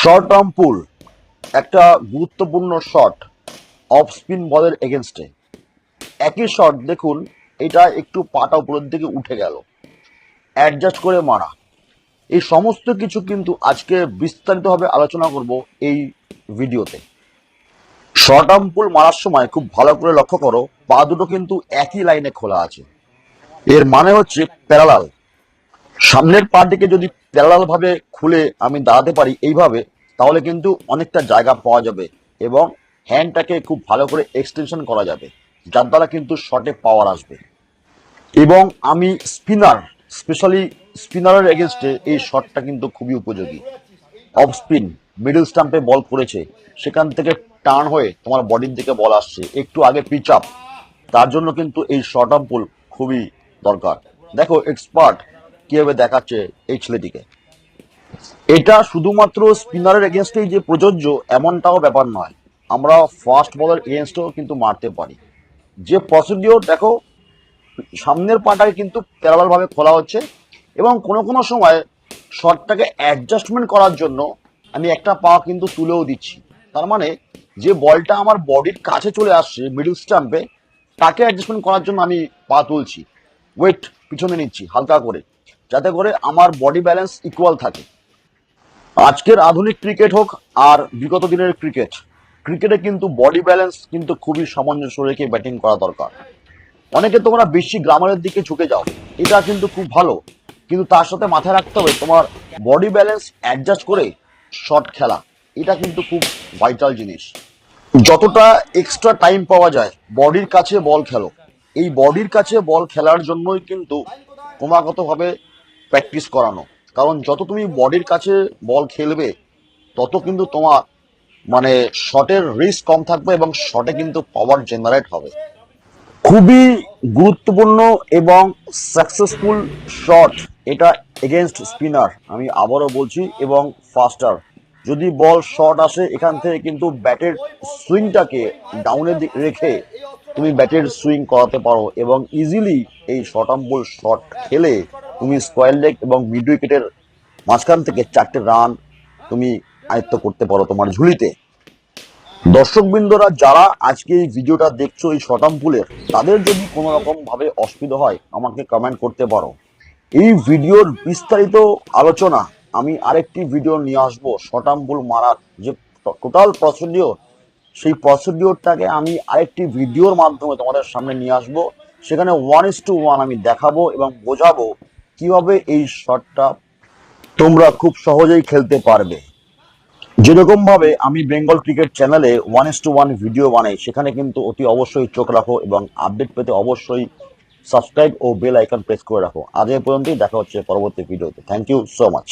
Short arm পুল একটা গুরুত্বপূর্ণ shot off spin বলের এগেনস্টে। একই শট দেখুন, এটা একটু পাটা উপরের দিকে উঠে গেল, অ্যাডজাস্ট করে মারা। এই সমস্ত কিছু কিন্তু আজকে বিস্তারিতভাবে আলোচনা করব এই ভিডিওতে। শর্ট আর্ম পুল মারার সময় খুব ভালো করে লক্ষ্য করো, পা দুটো কিন্তু একই লাইনে খোলা আছে। এর মানে হচ্ছে প্যারালাল। সামনের পাটিকে যদি প্যারালাল ভাবে খুলে আমি দাঁড়াতে পারি এইভাবে, তাহলে কিন্তু অনেকটা জায়গা পাওয়া যাবে এবং হ্যান্ডটাকে খুব ভালো করে এক্সটেনশন করা যাবে, যার দ্বারা কিন্তু শটে পাওয়ার আসবে। এবং আমি স্পিনার, স্পেশালি স্পিনারের এগেনস্টে এই শটটা কিন্তু খুবই উপযোগী। অফ স্পিন মিডল স্টাম্পে বল করেছে, সেখান থেকে টার্ন হয়ে তোমার বডির দিকে বল আসছে, একটু আগে পিচ আপ, তার জন্য কিন্তু এই শর্ট আর্ম পুল খুবই দরকার। দেখো এক্সপার্ট কিভাবে দেখাচ্ছে এই ছেলেটিকে। এটা শুধুমাত্র স্পিনারের এগেনস্টেই যে প্রযোজ্য এমনটাও ব্যাপার নয়, আমরা ফাস্ট বলের এগেনস্টেও কিন্তু মারতে পারি। যে প্রসিডিওর দেখো, সামনের পাটাকে কিন্তু প্যারালাল ভাবে খোলা হচ্ছে এবং কোনো কোনো সময় শটটাকে অ্যাডজাস্টমেন্ট করার জন্য আমি একটা পা কিন্তু তুলেও দিচ্ছি। তার মানে যে বলটা আমার বডির কাছে চলে আসছে মিডল স্টাম্পে, তাকে অ্যাডজাস্টমেন্ট করার জন্য আমি পা তুলছি, ওয়েট পিছনে নিচ্ছি হালকা করে, যাতে করে আমার বডি ব্যালেন্স ইকুয়াল থাকে। আজকের আধুনিক ক্রিকেট হোক আর বিগত দিনের ক্রিকেট, ক্রিকেটে কিন্তু বডি ব্যালেন্স কিন্তু খুবই সামঞ্জস্য রেখে ব্যাটিং করা দরকার। অনেকে তোমরা বেশি গ্রামারের দিকে ঝুঁকে যাও, এটা কিন্তু খুব ভালো, কিন্তু তার সাথে মাথায় রাখতে হবে তোমার বডি ব্যালেন্স অ্যাডজাস্ট করে শট খেলা, এটা কিন্তু খুব ভাইটাল জিনিস। যতটা এক্সট্রা টাইম পাওয়া যায় বডির কাছে বল খেলো। এই বডির কাছে বল খেলার জন্যই কিন্তু ক্রমাগতভাবে প্র্যাকটিস করানো। কারণ যত তুমি বডির কাছে বল খেলবে, তত কিন্তু তোমার মানে শটের রিস্ক কম থাকবে এবং শটে কিন্তু পাওয়ার জেনারেট হবে। খুবই গুরুত্বপূর্ণ এবং সাকসেসফুল শট এটা এগেনস্ট স্পিনার, আমি আবারও বলছি, এবং ফাস্টার। যদি বল শর্ট আসে, এখান থেকে কিন্তু ব্যাটের সুইংটাকে ডাউনে রেখে তুমি ব্যাটের সুইং করাতে পারো এবং ইজিলি এই শর্ট আর্ম বল শট খেলে তুমি স্কোয়ার লেগ এবং মিড উইকেটের মাঝখান থেকে 4টে রান তুমি আয়ত্ত করতে পারো তোমার ঝুলিতে। দর্শকবৃন্দরা যারা আজকে এই ভিডিওটা দেখছো এই শর্ট আর্ম পুলের, তাদের যদি কোনো রকম ভাবে অসুবিধা হয় আমাকে কমেন্ট করতে পারো। এই ভিডিওর বিস্তারিত আলোচনা আমি আরেকটি ভিডিও নিয়ে আসবো। শর্ট আর্ম পুল মারার যে টোটাল প্রসিডিওর, সেই প্রসিডিওরটাকে আমি আরেকটি ভিডিওর মাধ্যমে তোমাদের সামনে নিয়ে আসবো। সেখানে 1:1 আমি দেখাবো এবং বোঝাবো কিভাবে এই শটটা তোমরা খুব সহজেই খেলতে পারবে। যেরকম ভাবে আমি বেঙ্গল ক্রিকেট চ্যানেলে 1:1 ভিডিও বানাই, সেখানে কিন্তু অতি অবশ্যই চোখ রাখো এবং আপডেট পেতে অবশ্যই সাবস্ক্রাইব ও বেল আইকন প্রেস করে রাখো। আজ এ পর্যন্তই, দেখা হচ্ছে পরবর্তী ভিডিওতে। Thank you so much.